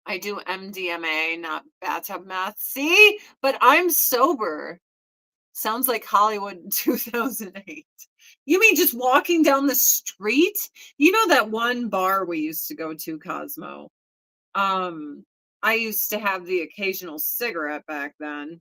S1: I do MDMA, not bathtub meth. See? But I'm sober. Sounds like Hollywood in 2008. You mean just walking down the street? You know that one bar we used to go to, Cosmo? I used to have the occasional cigarette back then,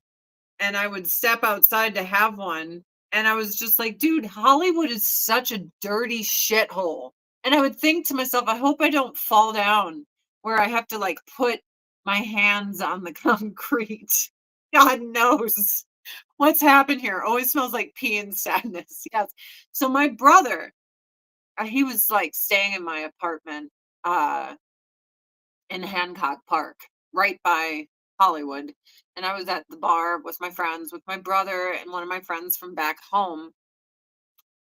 S1: and I would step outside to have one, and I was just like, "Dude, Hollywood is such a dirty shithole." And I would think to myself, "I hope I don't fall down where I have to, like, put my hands on the concrete." God knows what's happened here. Always smells like pee and sadness. Yes. So my brother, he was, like, staying in my apartment, uh in Hancock Park, right by Hollywood. And I was at the bar with my friends, with my brother and one of my friends from back home.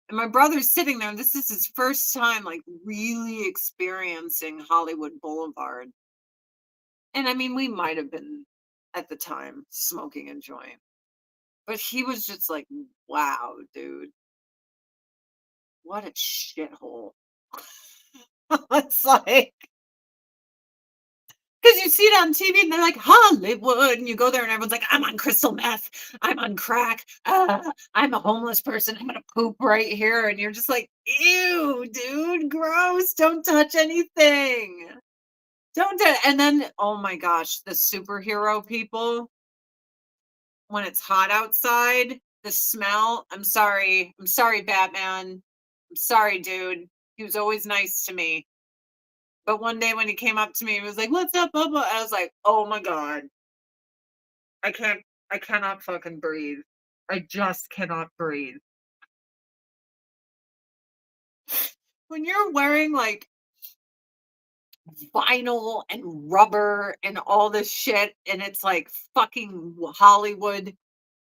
S1: And my brother's sitting there, and this is his first time like really experiencing Hollywood Boulevard. And I mean, we might have been at the time smoking a joint, but he was just like, wow, dude, what a shithole. It's like, because you see it on TV and they're like, Hollywood. And you go there and everyone's like, I'm on crystal meth. I'm on crack. I'm a homeless person. I'm going to poop right here. And you're just like, ew, dude, gross. Don't touch anything. Don't do And then, oh my gosh, the superhero people, when it's hot outside, the smell. I'm sorry. I'm sorry, Batman. I'm sorry, dude. He was always nice to me. But one day when he came up to me, he was like, "What's up, Bubba?" I was like, "Oh my god, I can't, I cannot fucking breathe. I just cannot breathe." When you're wearing like vinyl and rubber and all this shit, and it's like fucking Hollywood,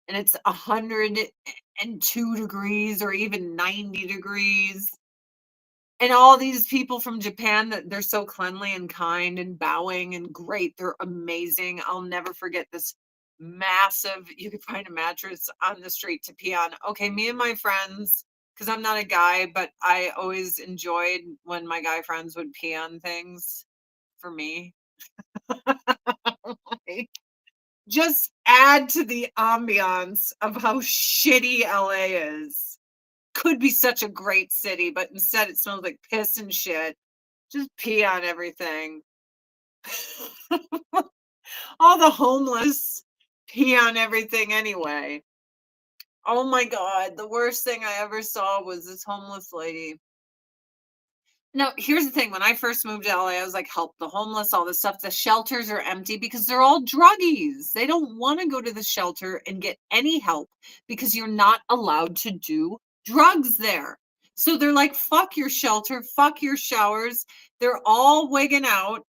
S1: and it's 102 degrees or even 90 degrees, and all these people from Japan that they're so cleanly and kind and bowing and great. They're amazing. I'll never forget this massive, you could find a mattress on the street to pee on. Okay, me and my friends, because I'm not a guy, but I always enjoyed when my guy friends would pee on things for me. Like, just add to the ambiance of how shitty LA is. Could be such a great city, but instead it smells like piss and shit. Just pee on everything. All the homeless pee on everything anyway. Oh my god, the worst thing I ever saw was this homeless lady. Now, here's the thing, when I first moved to LA, I was like, help the homeless, all this stuff. The shelters are empty because they're all druggies. They don't want to go to the shelter and get any help because you're not allowed to do drugs there. So they're like, fuck your shelter, fuck your showers. They're all wigging out.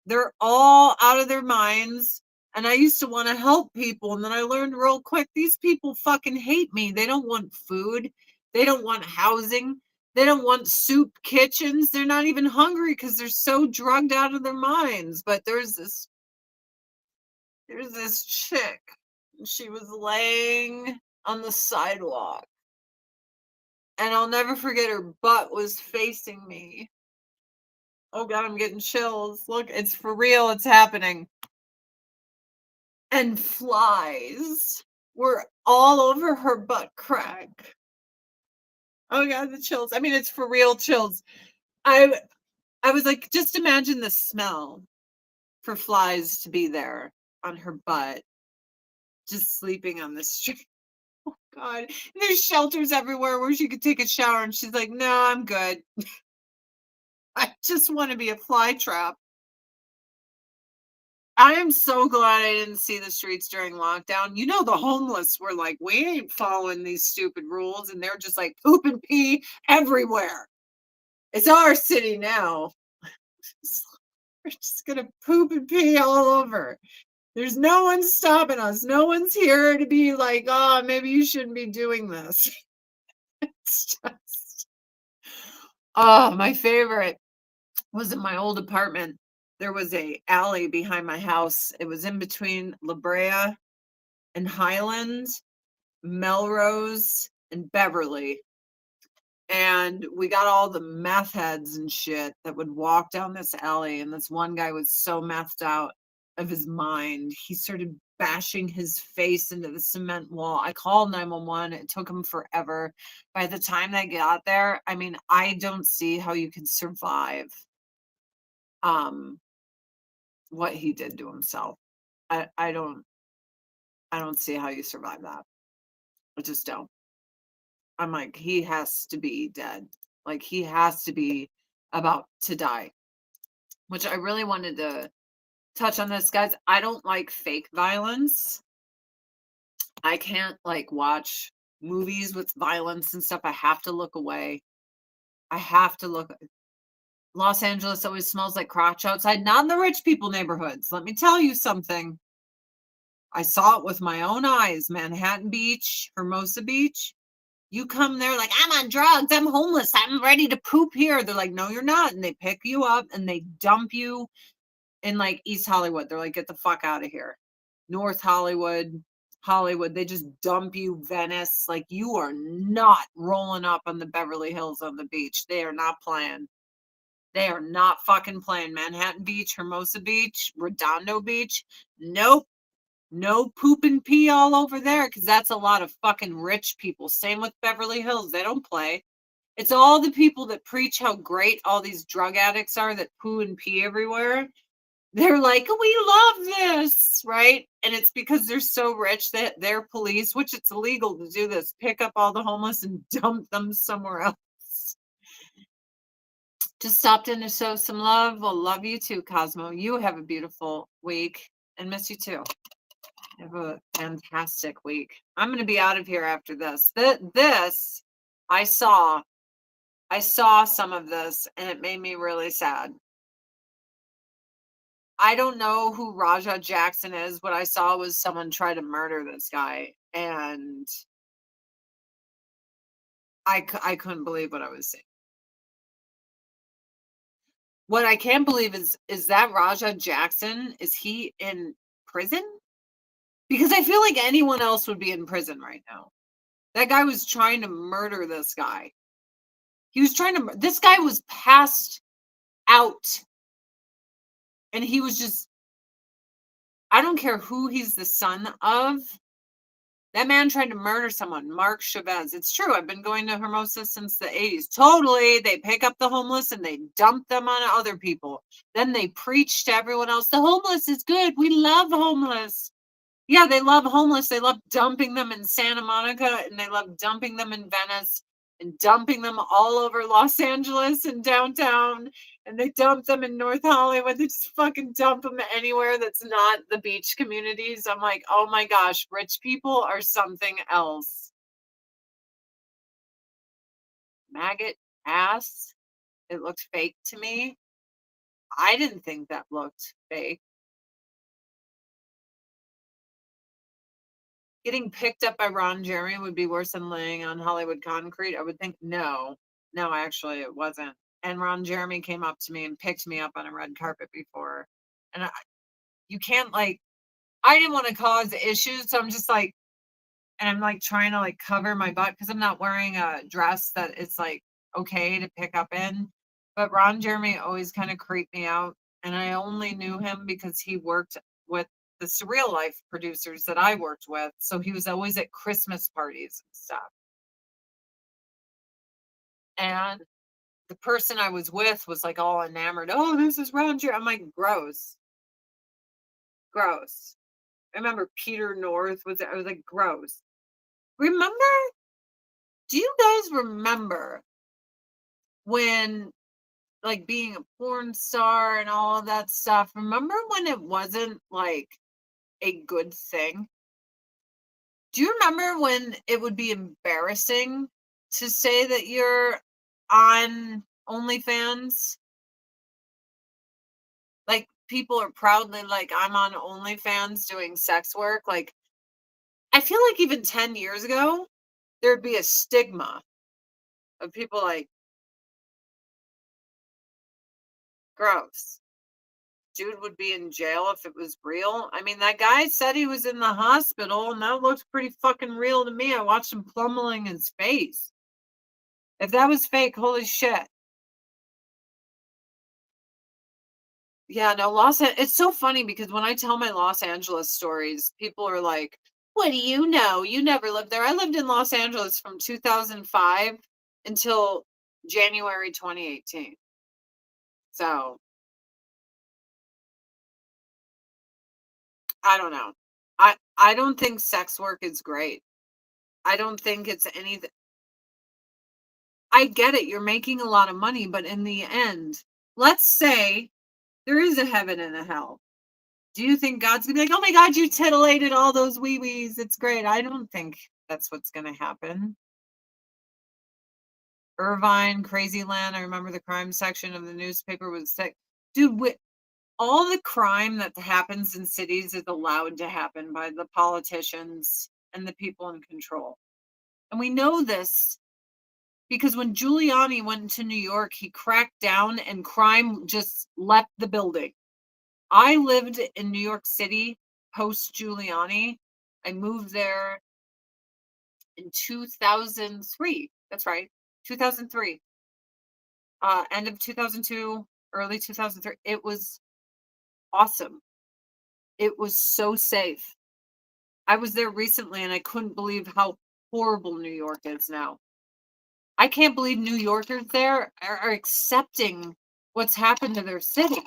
S1: They're all out of their minds. And I used to want to help people. And then I learned real quick these people fucking hate me. They don't want food. They don't want housing. They don't want soup kitchens. They're not even hungry because they're so drugged out of their minds. But there's this chick. She was laying on the sidewalk. And I'll never forget her butt was facing me. Oh God, I'm getting chills. Look, it's for real. It's happening. And flies were all over her butt crack. Oh God, the chills. I mean, it's for real chills. I I was like, just imagine the smell for flies to be there on her butt, just sleeping on the street. Oh God. And there's shelters everywhere where she could take a shower and she's like, no, I'm good. I just want to be a fly trap. I am so glad I didn't see the streets during lockdown. You know, the homeless were like, we ain't following these stupid rules. And they're just like poop and pee everywhere. It's our city now. We're just gonna poop and pee all over. There's no one stopping us. No one's here to be like, oh, maybe you shouldn't be doing this. It's just, oh, my favorite was in my old apartment. There was a alley behind my house. It was in between La Brea and Highland, Melrose, and Beverly. And we got all the meth heads and shit that would walk down this alley. And this one guy was so methed out of his mind. He started bashing his face into the cement wall. I called 911. It took him forever. By the time they got there, I mean, I don't see how you can survive um what he did to himself. I don't see how you survive that. I just don't. I'm like, he has to be dead. Like he has to be about to die. Which I really wanted to touch on this, guys. I don't like fake violence. I can't like watch movies with violence and stuff. I have to look away. I have to look. Los Angeles always smells like crotch outside, not in the rich people neighborhoods. Let me tell you something. I saw it with my own eyes. Manhattan Beach, Hermosa Beach. You come there like, I'm on drugs, I'm homeless, I'm ready to poop here. They're like, no, you're not. And they pick you up and they dump you in like East Hollywood. They're like, get the fuck out of here. North Hollywood, Hollywood, they just dump you. Venice, like you are not rolling up on the Beverly Hills on the beach. They are not playing. They are not fucking playing. Manhattan Beach, Hermosa Beach, Redondo Beach. Nope. No poop and pee all over there because that's a lot of fucking rich people. Same with Beverly Hills. They don't play. It's all the people that preach how great all these drug addicts are that poo and pee everywhere. They're like, we love this, right? And it's because they're so rich that their police, which it's illegal to do this, pick up all the homeless and dump them somewhere else. Just stopped in to show some love. Well, love you too, Cosmo. You have a beautiful week and miss you too. Have a fantastic week. I'm going to be out of here after this. This I saw some of this and it made me really sad. I don't know who Raja Jackson is. What I saw was someone try to murder this guy, and I couldn't believe what I was seeing. What I can't believe is that Raja Jackson, is he in prison? Because I feel like anyone else would be in prison right now. That guy was trying to murder this guy. This guy was passed out. And he was just, I don't care who he's the son of. That man tried to murder someone, Mark Chavez. It's true. I've been going to Hermosa since the 80s. Totally. They pick up the homeless and they dump them on other people. Then they preach to everyone else. The homeless is good. We love homeless. Yeah, they love homeless. They love dumping them in Santa Monica and they love dumping them in Venice and dumping them all over Los Angeles and downtown. And they dump them in North Hollywood. They just fucking dump them anywhere that's not the beach communities. I'm like, oh my gosh, rich people are something else. Maggot ass. It looked fake to me. I didn't think that looked fake. Getting picked up by Ron Jeremy would be worse than laying on Hollywood concrete. I would think no. No, actually it wasn't. And Ron Jeremy came up to me and picked me up on a red carpet before. And you can't like, I didn't want to cause issues, so I'm just like, and I'm like trying to like cover my butt because I'm not wearing a dress that it's like okay to pick up in. But Ron Jeremy always kind of creeped me out. And I only knew him because he worked with the Surreal Life producers that I worked with. So he was always at Christmas parties and stuff. And the person I was with was like all enamored. Oh, this is Ron Jeremy. I'm like, gross. Gross. I remember Peter North was, I was like, gross. Remember? Do you guys remember when like being a porn star and all of that stuff? Remember when it wasn't like a good thing? Do you remember when it would be embarrassing to say that you're on OnlyFans. Like, people are proudly like, "I'm on OnlyFans doing sex work." Like, I feel like even 10 years ago, there'd be a stigma of people like, "Gross." Dude would be in jail if it was real. I mean, that guy said he was in the hospital, and that looks pretty fucking real to me. I watched him plummeting his face. If that was fake, holy shit. Yeah, no, it's so funny because when I tell my Los Angeles stories, people are like, "What do you know? You never lived there." I lived in Los Angeles from 2005 until January 2018. So, I don't know. I don't think sex work is great. I don't think it's anything. I get it. You're making a lot of money, but in the end, let's say there is a heaven and a hell. Do you think God's gonna be like, "Oh my God, you titillated all those wee wees. It's great." I don't think that's what's gonna happen. Irvine, Crazyland. I remember the crime section of the newspaper was like, dude, all the crime that happens in cities is allowed to happen by the politicians and the people in control. And we know this because when Giuliani went to New York, he cracked down and crime just left the building. I lived in New York City post Giuliani. I moved there in 2003. That's right, 2003. End of 2002, early 2003. It was awesome. It was so safe. I was there recently and I couldn't believe how horrible New York is now. I can't believe New Yorkers there are accepting what's happened to their city.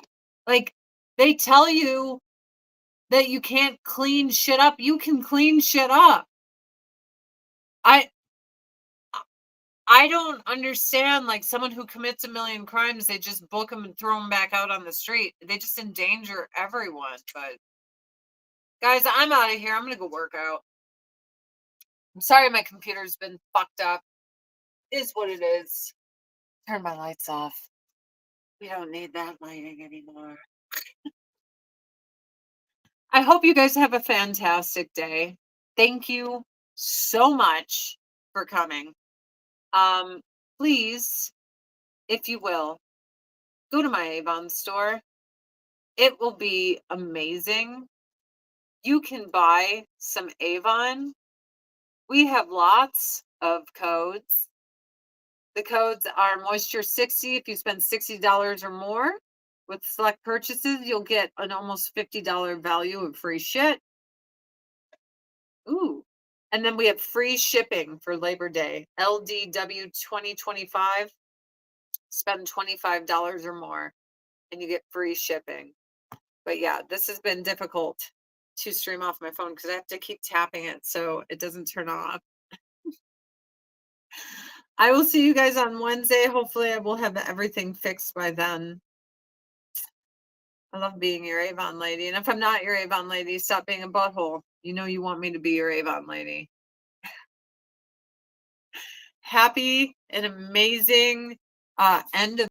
S1: Like, they tell you that you can't clean shit up. You can clean shit up. I I don't understand, like, someone who commits a million crimes, they just book them and throw them back out on the street. They just endanger everyone. But guys, I'm out of here. I'm gonna go work out. I'm sorry my computer's been fucked up. It is what it is. Turn my lights off. We don't need that lighting anymore. I hope you guys have a fantastic day. Thank you so much for coming. Um, Please, if you will, go to my Avon store. It will be amazing. You can buy some Avon. We have lots of codes. The codes are Moisture 60. If you spend $60 or more with select purchases, you'll get an almost $50 value of free shit. Ooh. And then we have free shipping for Labor Day. LDW 2025. Spend $25 or more and you get free shipping. But yeah, this has been difficult to stream off my phone because I have to keep tapping it so it doesn't turn off. I will see you guys on Wednesday. Hopefully, I will have everything fixed by then. I love being your Avon lady. And if I'm not your Avon lady, stop being a butthole. You know you want me to be your Avon lady. Happy and amazing end of